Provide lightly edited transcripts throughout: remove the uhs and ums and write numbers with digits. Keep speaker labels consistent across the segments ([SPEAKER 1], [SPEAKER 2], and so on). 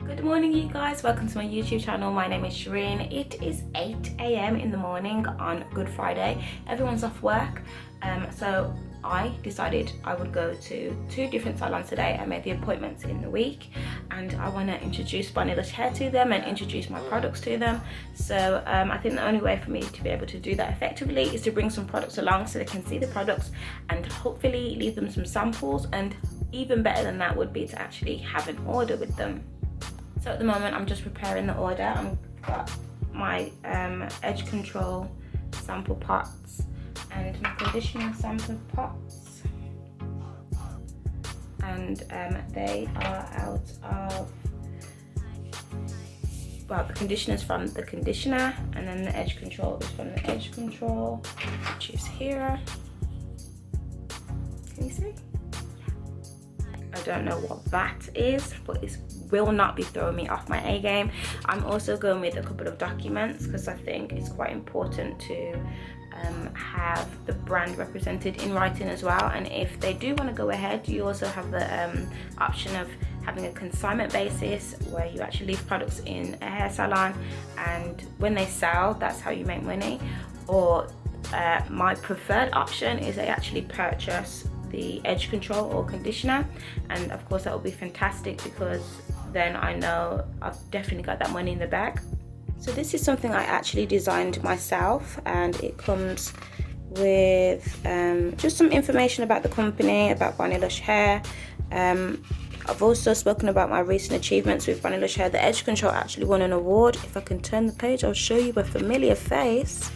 [SPEAKER 1] Good morning, you guys. Welcome to my YouTube channel. My name is Shireen. It is 8 AM in the morning on Good Friday. Everyone's off work, so I decided I would go to 2 different salons today. I made the appointments in the week and I want to introduce Bonnie Lush hair to them and introduce my products to them. So I think the only way for me to be able to do that effectively is to bring some products along so they can see the products and hopefully leave them some samples, and even better than that would be to actually have an order with them. So at the moment I'm just preparing the order. I've got my edge control sample pots and my conditioner sample pots, and they are out of, well, the conditioner's from the conditioner and then the edge control is from the edge control, which is here. Can you see? I don't know what that is, but it will not be throwing me off my A game. I'm also going with a couple of documents because I think it's quite important to have the brand represented in writing as well. And if they do want to go ahead, you also have the option of having a consignment basis where you actually leave products in a hair salon, and when they sell, that's how you make money. Or my preferred option is they actually purchase the edge control or conditioner, and of course that would be fantastic because then I know I've definitely got that money in the bag. So this is something I actually designed myself, and it comes with just some information about the company, about Bonnie Lush hair. I've also spoken about my recent achievements with Bonnie Lush hair. The edge control actually won an award. If I can turn the page, I'll show you a familiar face.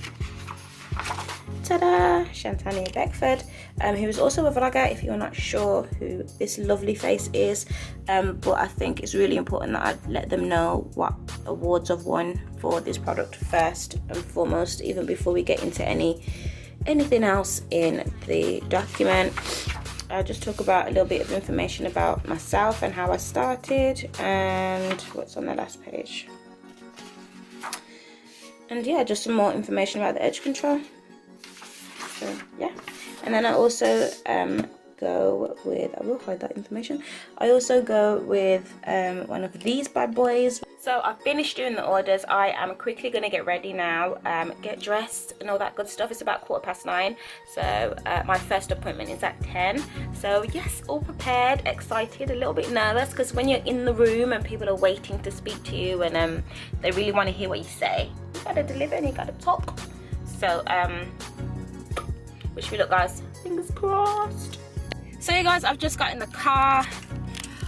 [SPEAKER 1] Ta-da! Shantania Beckford, who is also a vlogger, if you're not sure who this lovely face is. But I think it's really important that I let them know what awards I've won for this product first and foremost, even before we get into anything else in the document. I'll just talk about a little bit of information about myself and how I started and what's on the last page. And yeah, just some more information about the edge control. So yeah, and then I also go with, I will hide that information, I also go with one of these bad boys. So I've finished doing the orders. I am quickly going to get ready now, get dressed and all that good stuff. It's about 9:15, so my first appointment is at 10. So yes, all prepared, excited, a little bit nervous, because when you're in the room and people are waiting to speak to you and they really want to hear what you say, you gotta deliver and you gotta talk. So wish me luck, guys. Fingers crossed. So you guys, I've just got in the car.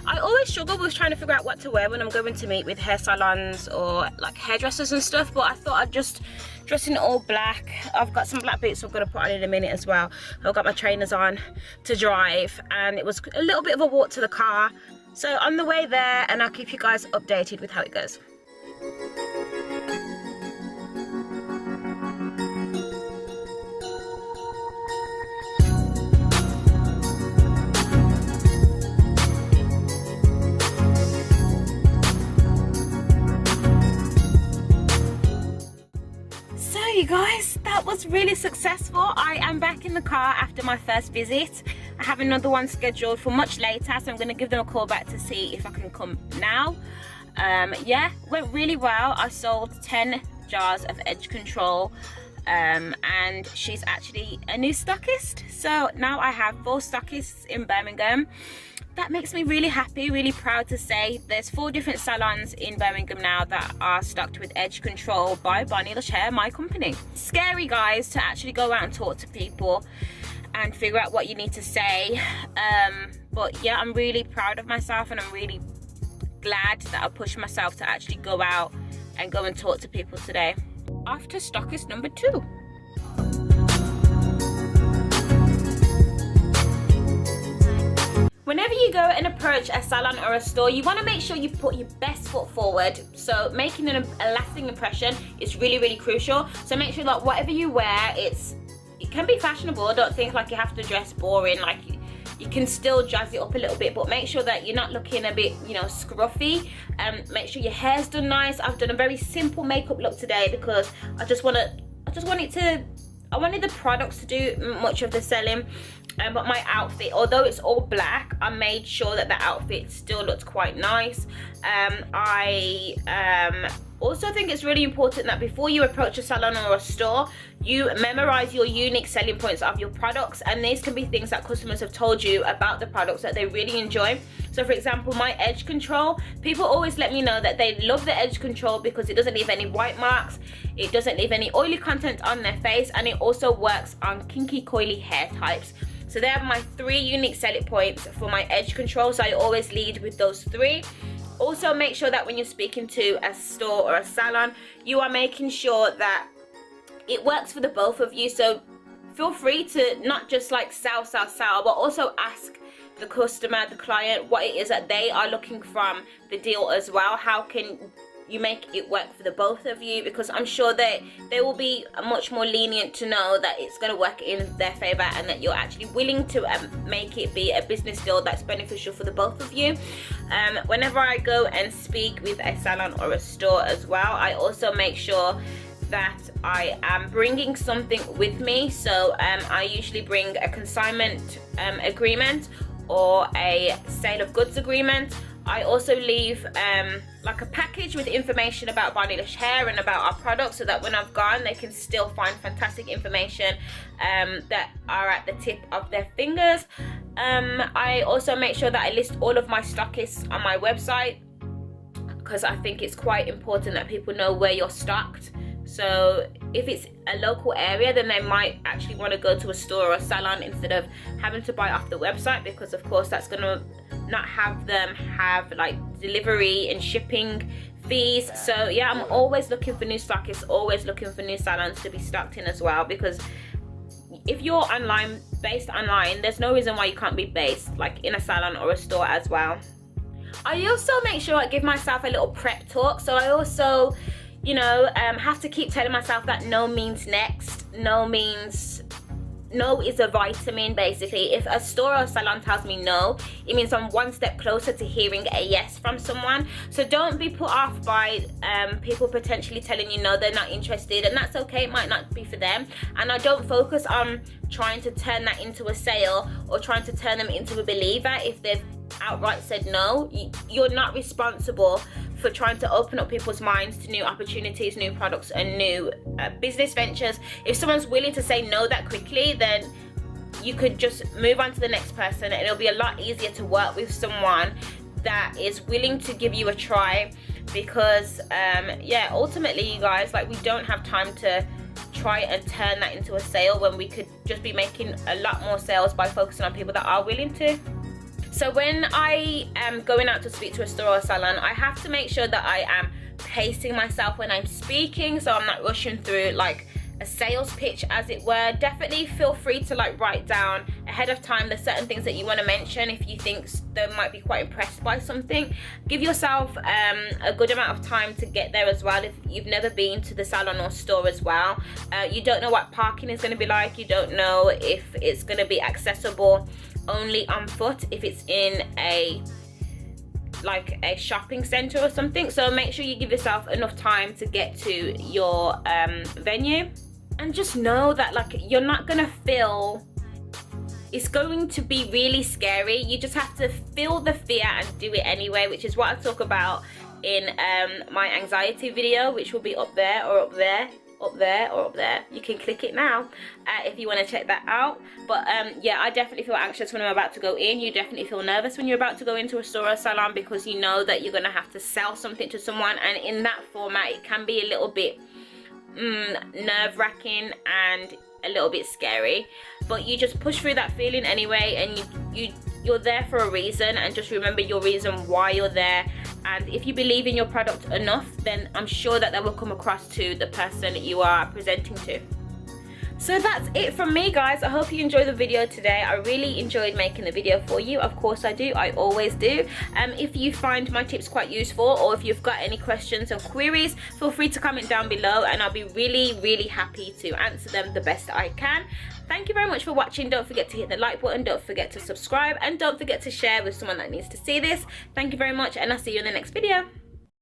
[SPEAKER 1] I always struggle with trying to figure out what to wear when I'm going to meet with hair salons or like hairdressers and stuff, but I thought I'd just dress in all black. I've got some black boots I'm going to put on in a minute as well. I've got my trainers on to drive, and it was a little bit of a walk to the car. So on the way there, and I'll keep you guys updated with how it goes. You guys, that was really successful. I am back in the car after my first visit. I have another one scheduled for much later, so I'm going to give them a call back to see if I can come now. Yeah, went really well. I sold 10 jars of edge control, and she's actually a new stockist, so now I have 4 stockists in Birmingham. That makes me really happy, really proud to say there's 4 different salons in Birmingham now that are stocked with edge control by Bonnie Lush Hair, my company. Scary, guys, to actually go out and talk to people and figure out what you need to say. But yeah, I'm really proud of myself, and I'm really glad that I pushed myself to actually go out and go and talk to people today. Off to stockist number 2. Whenever you go and approach a salon or a store, you want to make sure you put your best foot forward. So making a lasting impression is really, really crucial. So make sure that whatever you wear, it can be fashionable. Don't think like you have to dress boring. Like you can still jazz it up a little bit, but make sure that you're not looking a bit, you know, scruffy. Make sure your hair's done nice. I've done a very simple makeup look today because I just want it to I wanted the products to do much of the selling, but my outfit, although it's all black, I made sure that the outfit still looked quite nice. I also think it's really important that before you approach a salon or a store, you memorize your unique selling points of your products, and these can be things that customers have told you about the products that they really enjoy. So for example, my edge control, people always let me know that they love the edge control because it doesn't leave any white marks, it doesn't leave any oily content on their face, and it also works on kinky coily hair types. So they are my 3 unique selling points for my edge control, so I always lead with those 3. Also, make sure that when you're speaking to a store or a salon, you are making sure that it works for the both of you. So feel free to not just like sell, but also ask the customer, the client, what it is that they are looking from the deal as well. How can you make it work for the both of you? Because I'm sure that they will be much more lenient to know that it's going to work in their favor, and that you're actually willing to make it be a business deal that's beneficial for the both of you. Whenever I go and speak with a salon or a store as well, I also make sure that I am bringing something with me. So I usually bring a consignment agreement or a sale of goods agreement. I also leave like a package with information about Barneylish Hair and about our products, so that when I've gone, they can still find fantastic information that are at the tip of their fingers. I also make sure that I list all of my stockists on my website, because I think it's quite important that people know where you're stocked. So if it's a local area, then they might actually want to go to a store or a salon instead of having to buy off the website, because of course that's going to not have them have like delivery and shipping fees. So yeah, I'm always looking for new stockists, always looking for new salons to be stocked in as well, because if you're based online, there's no reason why you can't be based like in a salon or a store as well. I also make sure I give myself a little prep talk. So I also, you know, have to keep telling myself that no means next. No is a vitamin, basically. If a store or a salon tells me no, it means I'm one step closer to hearing a yes from someone. So don't be put off by people potentially telling you no, they're not interested, and that's okay, it might not be for them. And I don't focus on trying to turn that into a sale or trying to turn them into a believer if they've outright said no. You're not responsible for trying to open up people's minds to new opportunities, new products, and new business ventures. If someone's willing to say no that quickly, then you could just move on to the next person, and it'll be a lot easier to work with someone that is willing to give you a try. Because yeah, ultimately, you guys, like, we don't have time to try and turn that into a sale when we could just be making a lot more sales by focusing on people that are willing to. So when I am going out to speak to a store or a salon, I have to make sure that I am pacing myself when I'm speaking, so I'm not rushing through like a sales pitch, as it were. Definitely feel free to like write down ahead of time the certain things that you want to mention if you think they might be quite impressed by something. Give yourself a good amount of time to get there as well if you've never been to the salon or store as well. You don't know what parking is going to be like, you don't know if it's going to be accessible only on foot, if it's in a shopping center or something. So make sure you give yourself enough time to get to your venue, and just know that like you're not gonna feel, it's going to be really scary. You just have to feel the fear and do it anyway, which is what I talk about in my anxiety video, which will be up there or up there. You can click it now if you want to check that out. But yeah, I definitely feel anxious when I'm about to go in. You definitely feel nervous when you're about to go into a store or a salon, because you know that you're going to have to sell something to someone, and in that format it can be a little bit nerve-wracking and a little bit scary. But you just push through that feeling anyway, and you're there for a reason, and just remember your reason why you're there. And if you believe in your product enough, then I'm sure that will come across to the person you are presenting to. So that's it from me, guys. I hope you enjoyed the video today. I really enjoyed making the video for you. Of course I do, I always do. If you find my tips quite useful, or if you've got any questions or queries, feel free to comment down below, and I'll be really happy to answer them the best I can. Thank you very much for watching. Don't forget to hit the like button, don't forget to subscribe, and don't forget to share with someone that needs to see this. Thank you very much, and I'll see you in the next video.